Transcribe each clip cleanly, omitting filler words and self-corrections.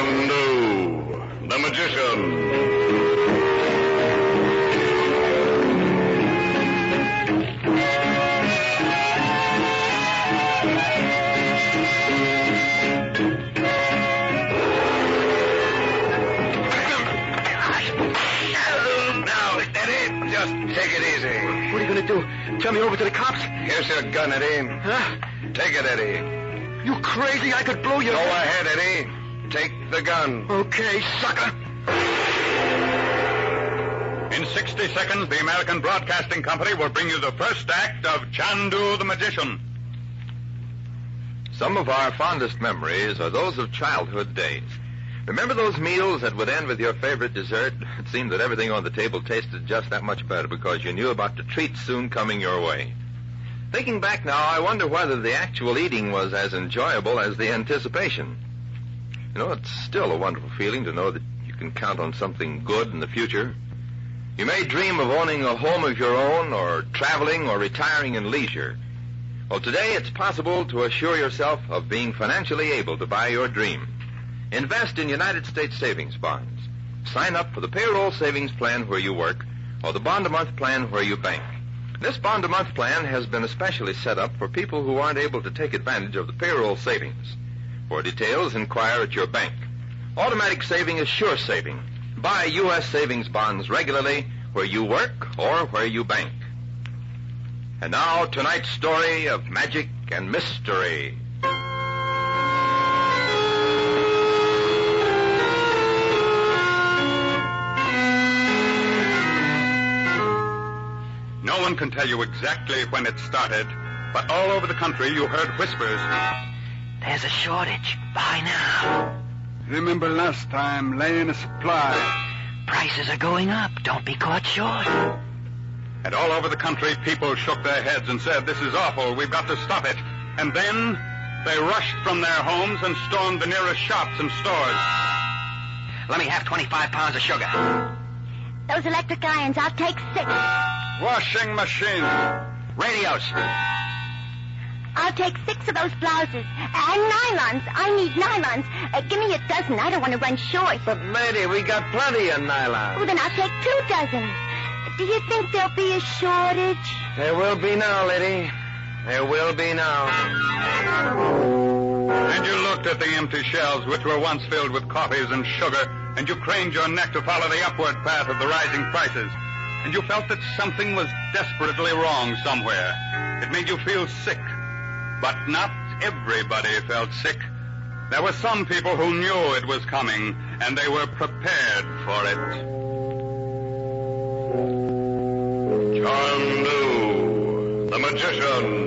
Chandu, the magician. Take it easy. What are you going to do? Turn me over to the cops? Here's your gun, Eddie. Huh? Take it, Eddie. You crazy? I could blow your Go head. ahead, Eddie. Take the gun. Okay, sucker. In 60 seconds, the American Broadcasting Company will bring you the first act of Chandu the Magician. Some of our fondest memories are those of childhood days. Remember those meals that would end with your favorite dessert? It seemed that everything on the table tasted just that much better because you knew about the treat soon coming your way. Thinking back now, I wonder whether the actual eating was as enjoyable as the anticipation. You know, it's still a wonderful feeling to know that you can count on something good in the future. You may dream of owning a home of your own, or traveling, or retiring in leisure. Well, today it's possible to assure yourself of being financially able to buy your dream. Invest in United States savings bonds. Sign up for the payroll savings plan where you work, or the bond-a-month plan where you bank. This bond-a-month plan has been especially set up for people who aren't able to take advantage of the payroll savings. For details, inquire at your bank. Automatic saving is sure saving. Buy U.S. savings bonds regularly where you work or where you bank. And now, tonight's story of magic and mystery. No one can tell you exactly when it started, but all over the country you heard whispers. There's a shortage. Buy now. Remember last time, lay in a supply. Prices are going up. Don't be caught short. And all over the country, people shook their heads and said, "This is awful. We've got to stop it." And then they rushed from their homes and stormed the nearest shops and stores. Let me have 25 pounds of sugar. Those electric irons, I'll take 6. Washing machine. Radios. I'll take 6 of those blouses. And nylons. I need nylons. Give me a dozen. I don't want to run short. But, lady, we got plenty of nylon. Oh, then I'll take 2 dozen. Do you think there'll be a shortage? There will be now, lady. There will be now. And you looked at the empty shelves, which were once filled with coffees and sugar, and you craned your neck to follow the upward path of the rising prices. And you felt that something was desperately wrong somewhere. It made you feel sick. But not everybody felt sick. There were some people who knew it was coming, and they were prepared for it. Chandu, the magician.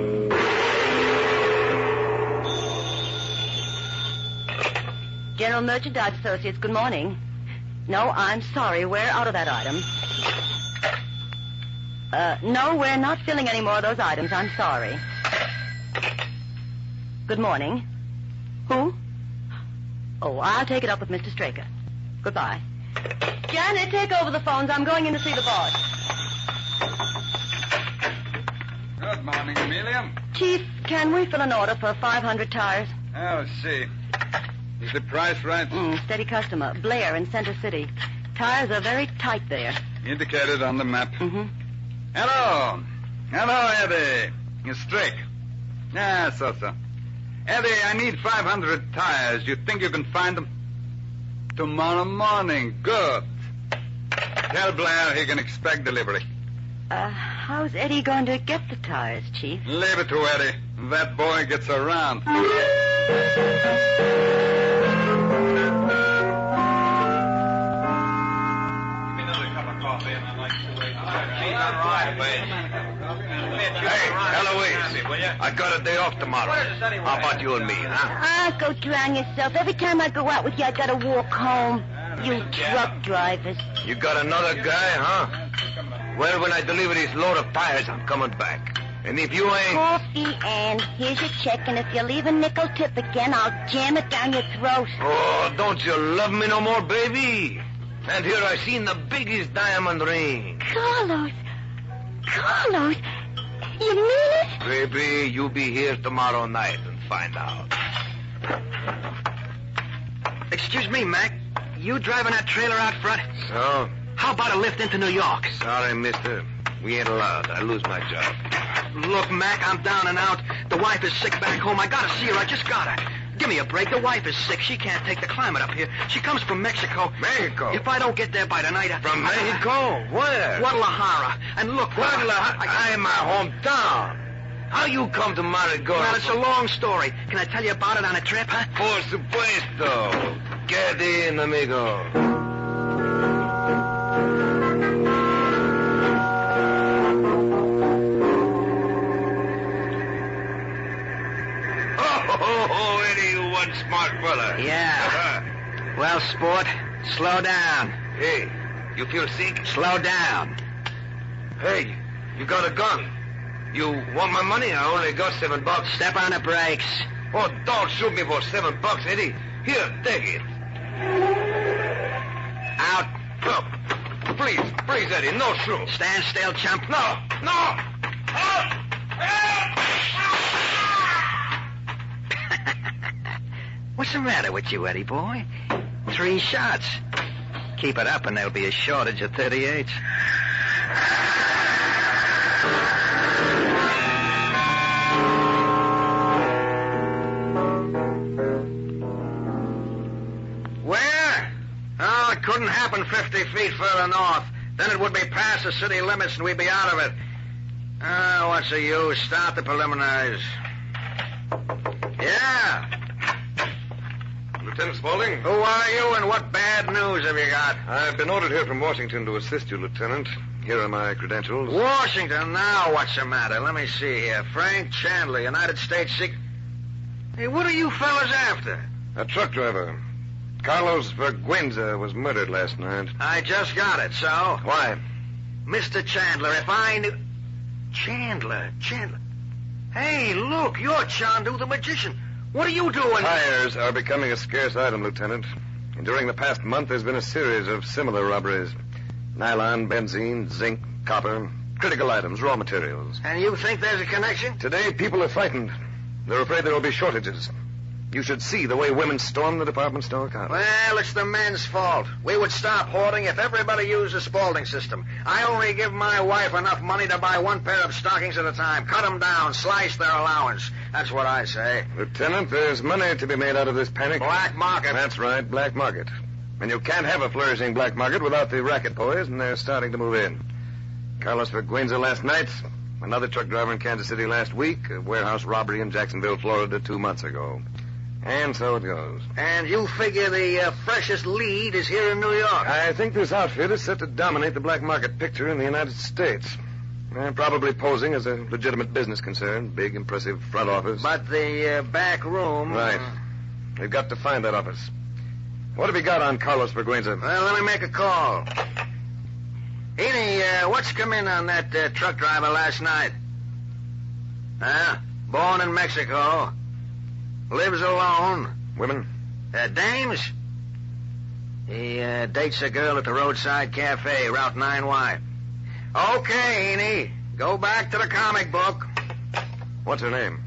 General Merchandise Associates, good morning. No, I'm sorry. We're out of that item. No, we're not filling any more of those items. I'm sorry. Good morning. Who? Oh, I'll take it up with Mr. Straker. Goodbye. Janet, take over the phones. I'm going in to see the boss. Good morning, Amelia. Chief, can we fill an order for 500 tires? I'll see. Is the price right? Steady customer. Blair in Center City. Tires are very tight there. Indicated on the map. Mm-hmm. Hello. Hello, Eddie. It's Drake. Yeah, so. Eddie, I need 500 tires. You think you can find them? Tomorrow morning. Good. Tell Blair he can expect delivery. How's Eddie going to get the tires, Chief? Leave it to Eddie. That boy gets around. Hey, Eloise, I got a day off tomorrow. How about you and me, huh? Ah, go drown yourself. Every time I go out with you, I gotta walk home. You truck drivers. You got another guy, huh? Well, when I deliver this load of tires, I'm coming back. And if you ain't... Coffee, and here's your check, and if you leave a nickel tip again, I'll jam it down your throat. Oh, don't you love me no more, baby? And here I seen the biggest diamond ring. Carlos, you mean it? Baby, you be here tomorrow night and find out. Excuse me, Mac. You driving that trailer out front? So? How about a lift into New York? Sorry, mister. We ain't allowed. I lose my job. Look, Mac, I'm down and out. The wife is sick back home. I gotta see her. I just gotta. Give me a break. The wife is sick. She can't take the climate up here. She comes from Mexico. Mexico? If I don't get there by tonight... From Mexico? Where? Guadalajara. And look... Guadalajara? I am my hometown. How you come to Marigold? Well, it's a long story. Can I tell you about it on a trip, huh? Por supuesto. Get in, amigo. Oh, Eddie, you one smart fella. Yeah. Well, sport, slow down. Hey, you feel sick? Slow down. Hey, you got a gun. You want my money? I only got $7. Step on the brakes. Oh, don't shoot me for $7, Eddie. Here, take it. Out. No. Please, Eddie, no shoot. Stand still, chump. No. What's the matter with you, Eddie boy? 3 shots. Keep it up and there'll be a shortage of 38s. Where? Oh, it couldn't happen 50 feet further north. Then it would be past the city limits and we'd be out of it. What's the use? Start the preliminaries. Yeah. Lieutenant Spaulding? Who are you and what bad news have you got? I've been ordered here from Washington to assist you, Lieutenant. Here are my credentials. Washington? Now what's the matter? Let me see here. Frank Chandler, United States Secret... Hey, what are you fellas after? A truck driver. Carlos Vergüenza was murdered last night. I just got it, so? Why? Mr. Chandler, if I knew... Chandler. Hey, look, you're Chandu the magician. What are you doing? Tires are becoming a scarce item, Lieutenant. And during the past month, there's been a series of similar robberies. Nylon, benzene, zinc, copper, critical items, raw materials. And you think there's a connection? Today, people are frightened. They're afraid there will be shortages. You should see the way women storm the department store counters. Well, it's the men's fault. We would stop hoarding if everybody used the Spaulding system. I only give my wife enough money to buy 1 pair of stockings at a time. Cut them down, slice their allowance. That's what I say. Lieutenant, there's money to be made out of this panic. Black market. That's right, black market. And you can't have a flourishing black market without the racket boys, and they're starting to move in. Carlos Vergüenza last night, another truck driver in Kansas City last week, a warehouse robbery in Jacksonville, Florida 2 months ago. And so it goes. And you figure the freshest lead is here in New York? I think this outfit is set to dominate the black market picture in the United States. Probably posing as a legitimate business concern. Big, impressive front office. But the back room... Right. We've got to find that office. What have you got on Carlos Vergüenza? Well, let me make a call. Edie, what's come in on that truck driver last night? Born in Mexico. Lives alone. Women? Dames? He dates a girl at the roadside cafe, Route 9Y. Okay, Eney. Go back to the comic book. What's her name?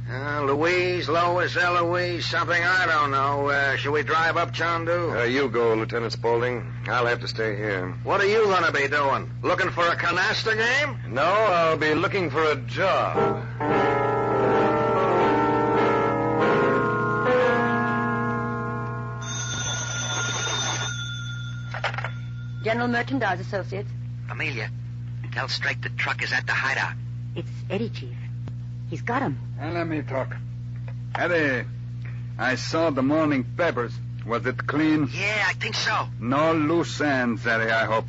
Louise, Lois, Eloise, something I don't know. Shall we drive up, Chandu? You go, Lieutenant Spaulding. I'll have to stay here. What are you going to be doing? Looking for a canasta game? No, I'll be looking for a job. General Merchandise Associates. Amelia, tell Straight the truck is at the hideout. It's Eddie, Chief. He's got him. Now let me talk. Eddie, I saw the morning papers. Was it clean? Yeah, I think so. No loose ends, Eddie, I hope.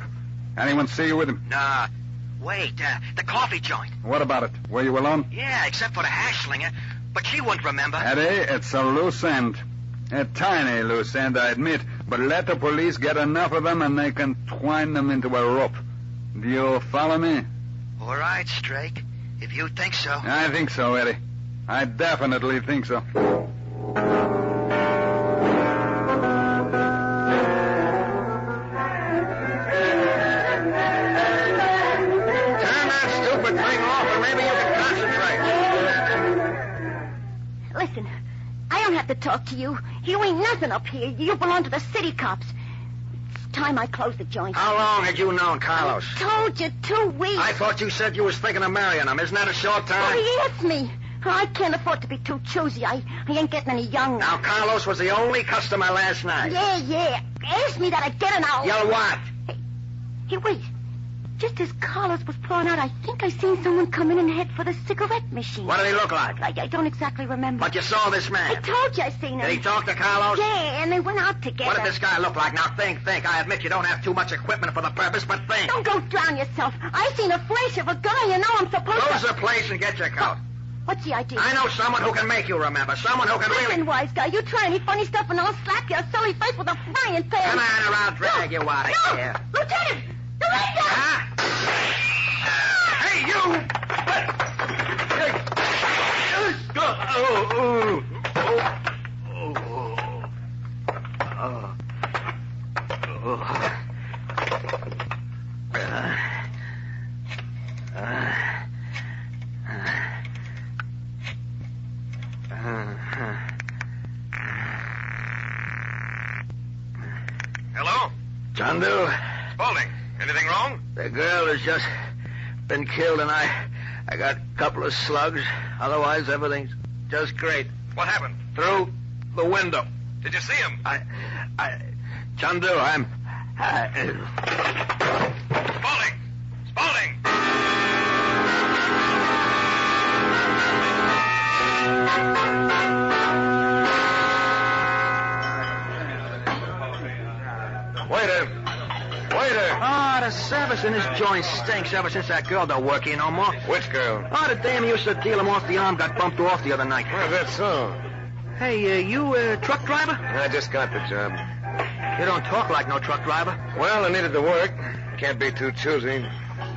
Anyone see you with him? Nah. Wait, the coffee joint. What about it? Were you alone? Yeah, except for the hash slinger. But she wouldn't remember. Eddie, it's a loose end. A tiny loose end, I admit. But let the police get enough of them and they can twine them into a rope. Do you follow me? All right, Strake. If you think so. I think so, Eddie. I definitely think so. Turn that stupid thing off and maybe you can concentrate. Listen, I don't have to talk to you. You ain't nothing up here. You belong to the city cops. It's time I close the joint. How long had you known Carlos? I told you 2 weeks. I thought you said you was thinking of marrying him. Isn't that a short time? Oh, he hits me. I can't afford to be too choosy. I ain't getting any younger. Now, Carlos was the only customer last night. Yeah. Ask me that again and I'll... You'll what? Hey, wait. Just as Carlos was pulling out, I think I seen someone come in and head for the cigarette machine. What did he look like? I don't exactly remember. But you saw this man. I told you I seen him. Did he talk to Carlos? Yeah, and they went out together. What did this guy look like? Now, think. I admit you don't have too much equipment for the purpose, but think. Don't go drown yourself. I seen a flash of a guy. You know I'm supposed Close to... the place and get your coat. What's the idea? I know someone who can make you remember. Someone who can Listen, really... wise guy, you try any funny stuff and I'll slap your silly face with a frying pan. Come on, or I'll drag you out of here. Lieutenant! The ranger! Huh? Hey, you! Hello? Chandu, Spaulding. Anything wrong? the girl has just been killed and I got a couple of slugs. Otherwise, everything's just great. What happened? Through the window. Did you see him? Chandu, Spaulding! Spaulding! Waiter! Oh, the service in this joint stinks ever since that girl don't work here no more. Which girl? Oh, the dame who used to deal him off the arm got bumped off the other night. Well, that's so. Hey, you a truck driver? I just got the job. You don't talk like no truck driver. Well, I needed the work. Can't be too choosy.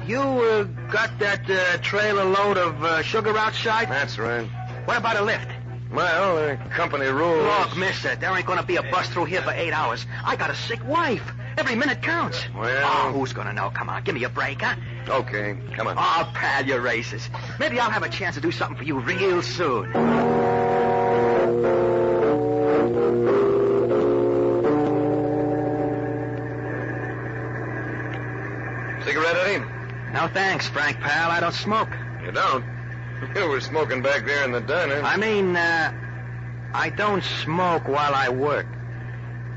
You got that trailer load of sugar outside? That's right. What about a lift? Well, company rules. Look, mister, there ain't gonna be a bus through here for 8 hours. I got a sick wife. Every minute counts. Well... Oh, who's gonna know? Come on, give me a break, huh? Okay, come on. Oh, pal, you're racist. Maybe I'll have a chance to do something for you real soon. Cigarette, Eddie? No thanks, Frank, pal. I don't smoke. You don't? You were smoking back there in the diner. I mean, I don't smoke while I work.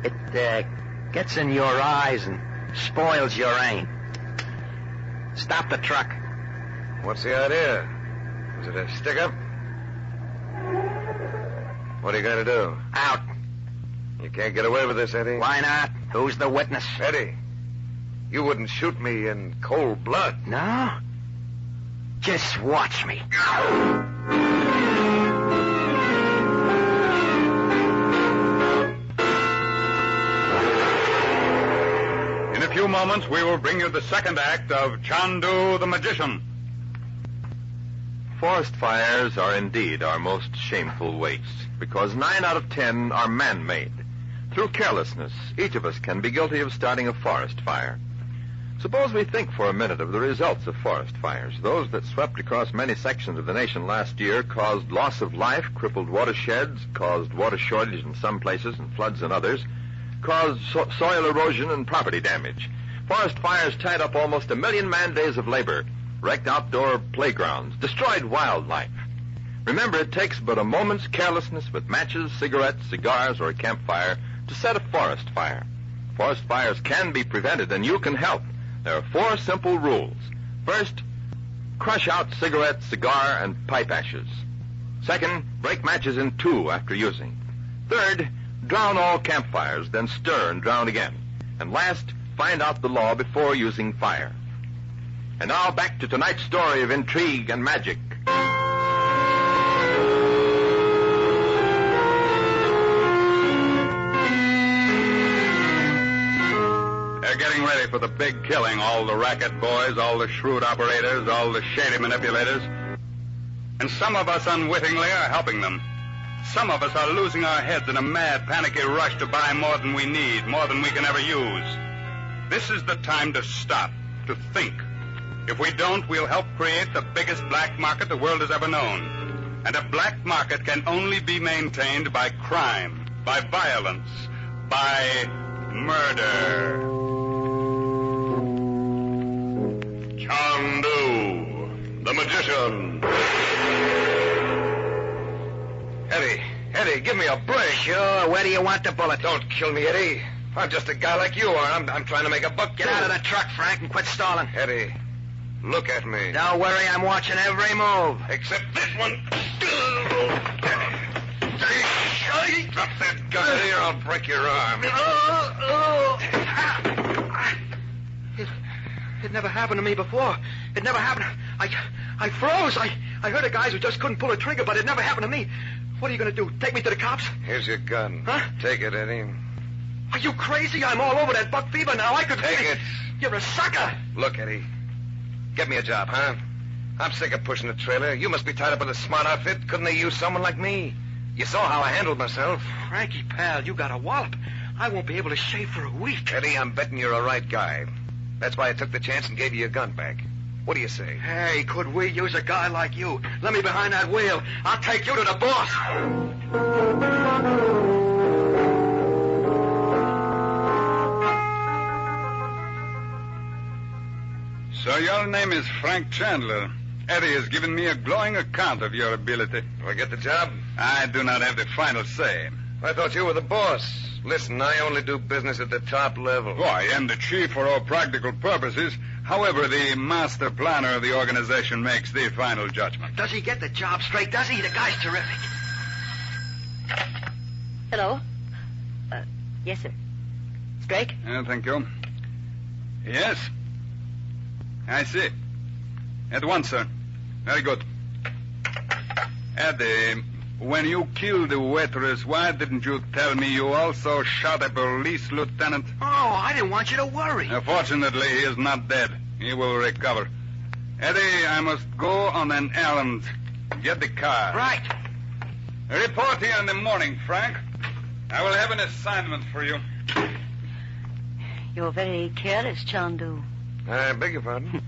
It, gets in your eyes and spoils your aim. Stop the truck. What's the idea? Is it a stick-up? What are you going to do? Out. You can't get away with this, Eddie. Why not? Who's the witness? Eddie, you wouldn't shoot me in cold blood. No? Just watch me. In a few moments, we will bring you the second act of Chandu the Magician. Forest fires are indeed our most shameful wastes, because 9 out of 10 are man-made. Through carelessness, each of us can be guilty of starting a forest fire. Suppose we think for a minute of the results of forest fires. Those that swept across many sections of the nation last year caused loss of life, crippled watersheds, caused water shortage in some places and floods in others, caused soil erosion and property damage. Forest fires tied up almost 1 million man-days of labor, wrecked outdoor playgrounds, destroyed wildlife. Remember, it takes but a moment's carelessness with matches, cigarettes, cigars, or a campfire to set a forest fire. Forest fires can be prevented, and you can help. There are 4 simple rules. First, crush out cigarette, cigar, and pipe ashes. Second, break matches in 2 after using. Third, drown all campfires, then stir and drown again. And last, find out the law before using fire. And now back to tonight's story of intrigue and magic. They're getting ready for the big killing, all the racket boys, all the shrewd operators, all the shady manipulators. And some of us unwittingly are helping them. Some of us are losing our heads in a mad, panicky rush to buy more than we need, more than we can ever use. This is the time to stop, to think. If we don't, we'll help create the biggest black market the world has ever known. And a black market can only be maintained by crime, by violence, by murder. Chandu, the magician. Eddie, give me a break. Sure, where do you want the bullet? Don't kill me, Eddie. I'm just a guy like you are. I'm trying to make a buck. Get out of the truck, Frank, and quit stalling. Eddie, look at me. Don't worry, I'm watching every move. Except this one. Drop that gun here, I'll break your arm. It never happened to me before. It never happened. I froze. I heard of guys who just couldn't pull a trigger, but it never happened to me. What are you going to do? Take me to the cops? Here's your gun. Huh? Take it, Eddie. Are you crazy? I'm all over that buck fever now. I could... Take it. You're a sucker. Look, Eddie. Get me a job, huh? I'm sick of pushing the trailer. You must be tied up with a smart outfit. Couldn't they use someone like me? You saw how I handled myself. Frankie, pal, you got a wallop. I won't be able to shave for a week. Eddie, I'm betting you're a right guy. That's why I took the chance and gave you your gun back. What do you say? Hey, could we use a guy like you? Let me behind that wheel. I'll take you to the boss. So your name is Frank Chandler. Eddie has given me a glowing account of your ability. Do I get the job? I do not have the final say. I thought you were the boss. Listen, I only do business at the top level. Oh, I am the chief for all practical purposes. However, the master planner of the organization makes the final judgment. Does he get the job straight? Does he? The guy's terrific. Hello? Yes, sir. Strake? Thank you. Yes. I see. At once, sir. Very good. Eddie, when you killed the waitress, why didn't you tell me you also shot a police lieutenant? Oh, I didn't want you to worry. Fortunately, he is not dead. He will recover. Eddie, I must go on an errand. Get the car. Right. Report here in the morning, Frank. I will have an assignment for you. You're very careless, Chandu. I beg your pardon?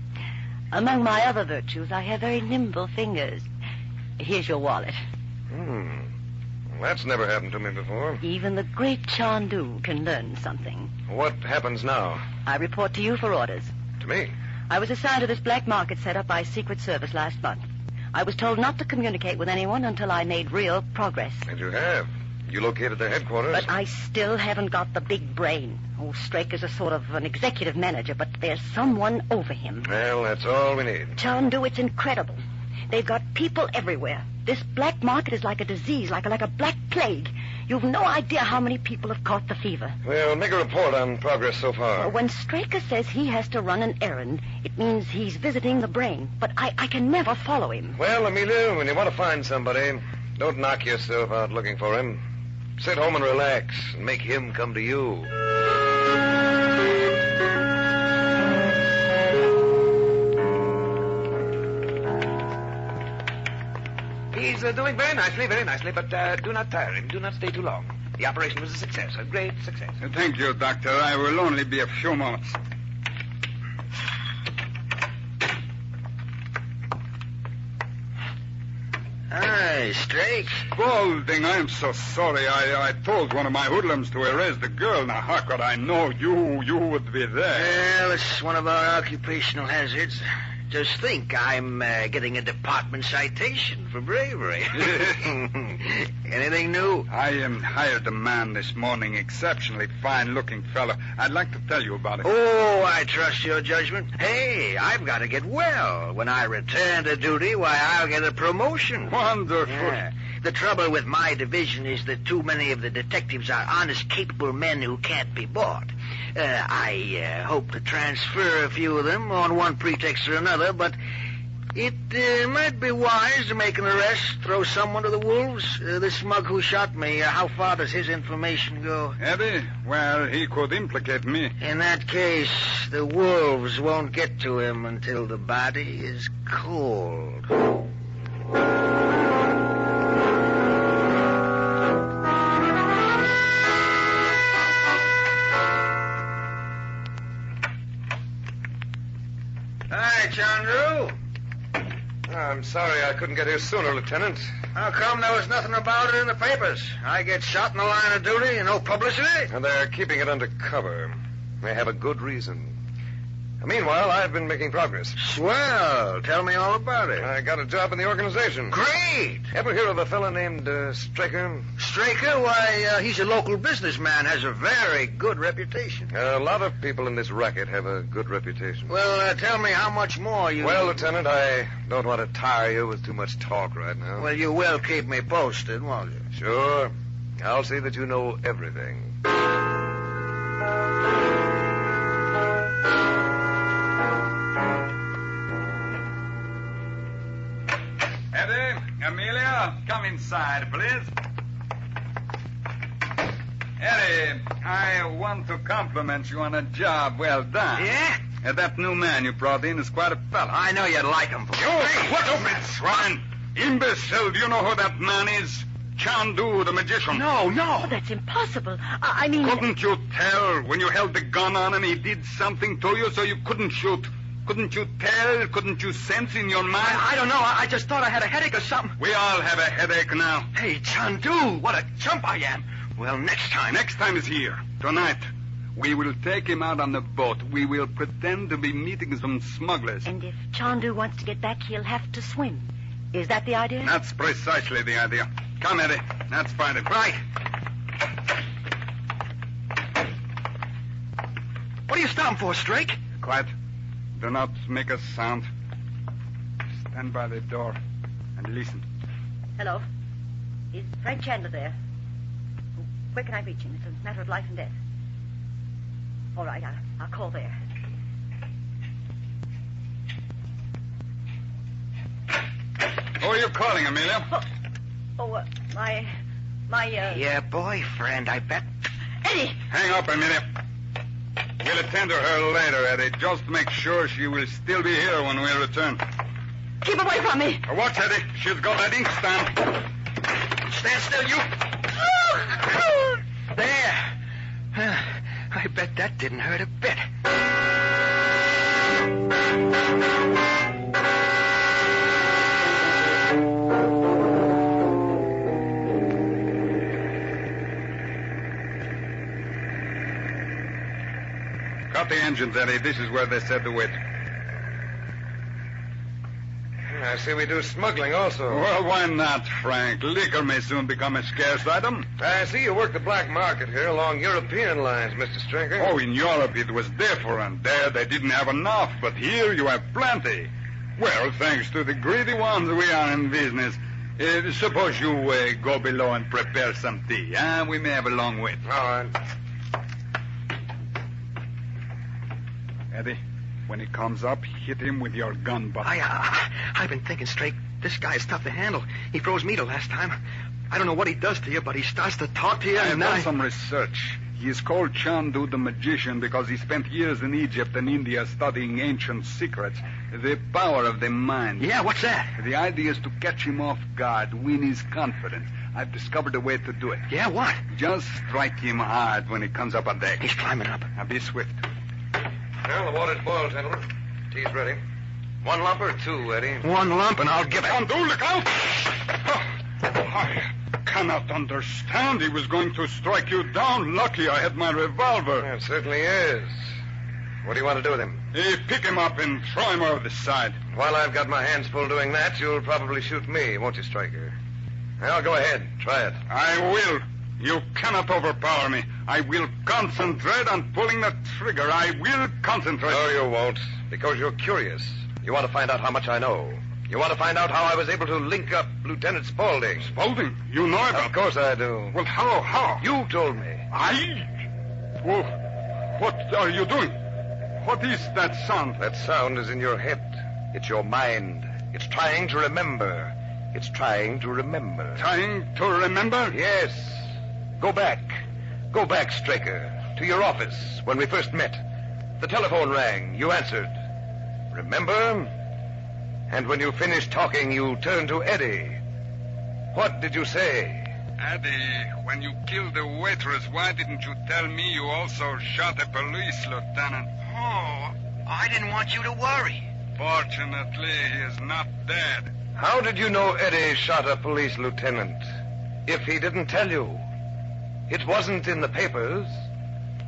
Among my other virtues, I have very nimble fingers. Here's your wallet. Well, that's never happened to me before. Even the great Chandu can learn something. What happens now? I report to you for orders. To me? I was assigned to this black market set up by Secret Service last month. I was told not to communicate with anyone until I made real progress. And you have. You located their headquarters. But I still haven't got the big brain. Oh, Strake is a sort of an executive manager, but there's someone over him. Well, that's all we need. Chandu, it's incredible. They've got people everywhere. This black market is like a disease, like a black plague. You've no idea how many people have caught the fever. Well, make a report on progress so far. When Straker says he has to run an errand, it means he's visiting the brain. But I can never follow him. Well, Amelia, when you want to find somebody, don't knock yourself out looking for him. Sit home and relax and make him come to you. He's doing very nicely, but do not tire him. Do not stay too long. The operation was a success, a great success. Thank you, Doctor. I will only be a few moments. Hi, Strake. Spaulding, I'm so sorry. I told one of my hoodlums to arrest the girl. Now, how could I know you would be there? Well, it's one of our occupational hazards. Just think, I'm getting a department citation for bravery. Anything new? I hired a man this morning, exceptionally fine-looking fellow. I'd like to tell you about it. Oh, I trust your judgment. Hey, I've got to get well. When I return to duty, why, I'll get a promotion. Wonderful. Yeah. The trouble with my division is that too many of the detectives are honest, capable men who can't be bought. I hope to transfer a few of them on one pretext or another, but it might be wise to make an arrest, throw someone to the wolves. This smug who shot me, how far does his information go? Eddie? Well, he could implicate me. In that case, the wolves won't get to him until the body is cold. Hi, Chandu. I'm sorry I couldn't get here sooner, Lieutenant. How come there was nothing about it in the papers? I get shot in the line of duty and no publicity? And they're keeping it under cover. They have a good reason. Meanwhile, I've been making progress. Swell. Tell me all about it. I got a job in the organization. Great. Ever hear of a fellow named Straker? Straker? Why, he's a local businessman, has a very good reputation. A lot of people in this racket have a good reputation. Well, tell me how much more you... Well, Lieutenant, I don't want to tire you with too much talk right now. Well, you will keep me posted, won't you? Sure. I'll see that you know everything. Eddie, Amelia, come inside, please. Eddie, I want to compliment you on a job well done. Yeah? That new man you brought in is quite a fellow. I know you'd like him. You stupid swine! Imbecile, do you know who that man is? Chandu, the magician. No. Oh, that's impossible. I mean... Couldn't you tell when you held the gun on him he did something to you so you couldn't shoot? Couldn't you tell? Couldn't you sense in your mind? I don't know. I just thought I had a headache or something. We all have a headache now. Hey, Chandu, what a chump I am. Well, next time. Next time is here. Tonight. We will take him out on the boat. We will pretend to be meeting some smugglers. And if Chandu wants to get back, he'll have to swim. Is that the idea? That's precisely the idea. Come, Eddie. Let's find it. Right. What are you stopping for, Strake? Quiet. Do not make a sound. Stand by the door and listen. Hello. Is Frank Chandler there? Where can I reach him? It's a matter of life and death. All right, I'll call there. Who are you calling, Amelia? My Your boyfriend, I bet. Eddie! Hang up, Amelia. We'll attend to her later, Eddie. Just make sure she will still be here when we return. Keep away from me! Watch, Eddie. She's got that inkstand. Stand still, you. There. I bet that didn't hurt a bit. Cut the engines, Eddie. This is where they said to wait. I see we do smuggling also. Well, why not, Frank? Liquor may soon become a scarce item. I see you work the black market here along European lines, Mr. Straker. Oh, in Europe it was different. There they didn't have enough, but here you have plenty. Well, thanks to the greedy ones, we are in business. Suppose you go below and prepare some tea. We may have a long wait. All right. Eddie, when he comes up, hit him with your gun butt. I've been thinking straight. This guy is tough to handle. He froze me the last time. I don't know what he does to you, but he starts to talk to you. I have and done some research. He is called Chandu the magician because he spent years in Egypt and India studying ancient secrets. The power of the mind. Yeah, what's that? The idea is to catch him off guard, win his confidence. I've discovered a way to do it. Yeah, what? Just strike him hard when he comes up on deck. He's climbing up. Now be swift. Well, the water's boiled, gentlemen. Tea's ready. 1 lump or 2, Eddie? 1 lump, and I'll give it. Chandu, look out! I cannot understand. He was going to strike you down. Lucky I had my revolver. It certainly is. What do you want to do with him? Pick him up and throw him over the side. While I've got my hands full doing that, you'll probably shoot me, won't you, Straker? Well, go ahead. Try it. I will. You cannot overpower me. I will concentrate on pulling the trigger. I will concentrate. No, you won't, because you're curious. You want to find out how much I know. You want to find out how I was able to link up Lieutenant Spaulding. Spaulding? You know about... Of course I do. Well, how? You told me. Well, what are you doing? What is that sound? That sound is in your head. It's your mind. It's trying to remember. It's trying to remember. Trying to remember? Yes. Go back. Go back, Straker, to your office when we first met. The telephone rang. You answered. Remember? And when you finished talking, you turned to Eddie. What did you say? Eddie, when you killed the waitress, why didn't you tell me you also shot a police lieutenant? Oh, I didn't want you to worry. Fortunately, he is not dead. How did you know Eddie shot a police lieutenant? If he didn't tell you, it wasn't in the papers.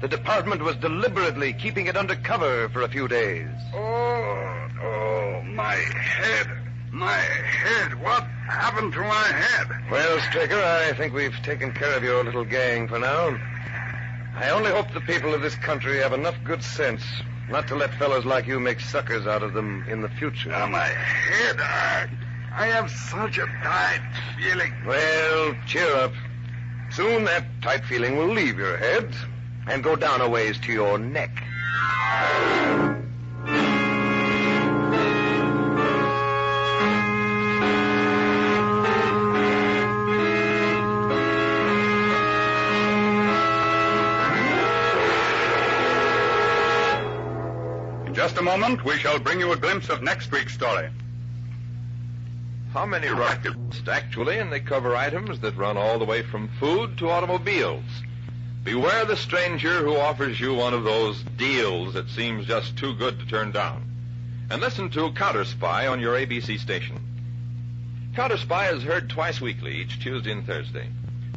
The department was deliberately keeping it under cover for a few days. Oh, my head. My head. What happened to my head? Well, Straker, I think we've taken care of your little gang for now. I only hope the people of this country have enough good sense not to let fellows like you make suckers out of them in the future. My head. I have such a tight feeling. Well, cheer up. Soon that tight feeling will leave your head and go down a ways to your neck. In just a moment, we shall bring you a glimpse of next week's story. How many rackets, actually, and they cover items that run all the way from food to automobiles. Beware the stranger who offers you one of those deals that seems just too good to turn down. And listen to Counter Spy on your ABC station. Counter Spy is heard twice weekly, each Tuesday and Thursday.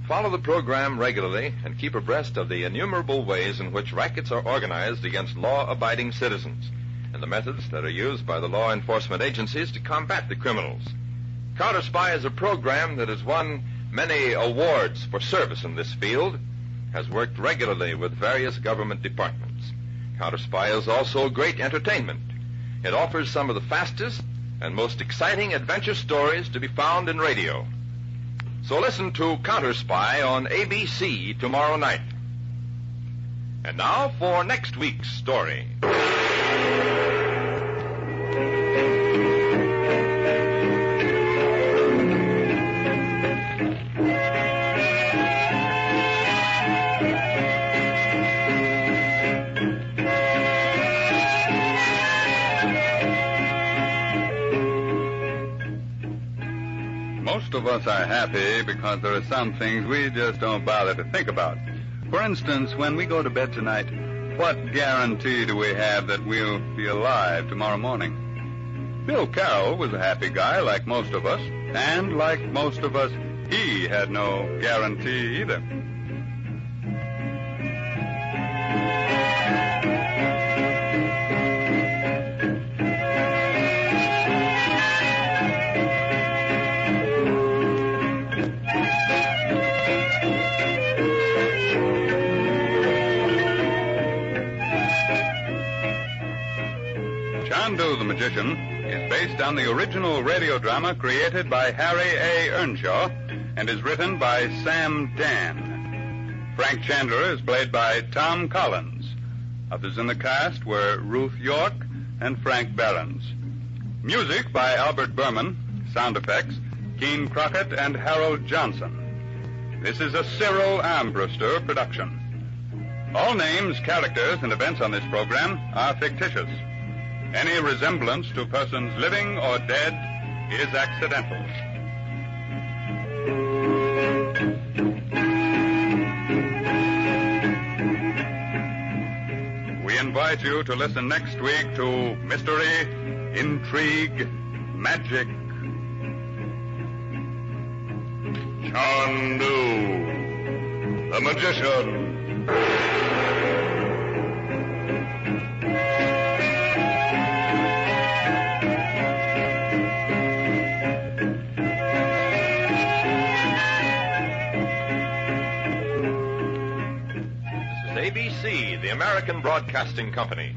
Follow the program regularly and keep abreast of the innumerable ways in which rackets are organized against law-abiding citizens and the methods that are used by the law enforcement agencies to combat the criminals. Counter Spy is a program that has won many awards for service in this field, has worked regularly with various government departments. Counter Spy is also great entertainment. It offers some of the fastest and most exciting adventure stories to be found in radio. So listen to Counter Spy on ABC tomorrow night. And now for next week's story. Most of us are happy because there are some things we just don't bother to think about. For instance, when we go to bed tonight, what guarantee do we have that we'll be alive tomorrow morning? Bill Carroll was a happy guy like most of us, and like most of us, he had no guarantee either. Chandu the Magician is based on the original radio drama created by Harry A. Earnshaw and is written by Sam Dan. Frank Chandler is played by Tom Collins. Others in the cast were Ruth York and Frank Behrens. Music by Albert Berman. Sound effects, Keene Crockett and Harold Johnson. This is a Cyril Armbruster production. All names, characters, and events on this program are fictitious. Any resemblance to persons living or dead is accidental. We invite you to listen next week to Mystery, Intrigue, Magic. Chandu, the Magician. ABC, the American Broadcasting Company.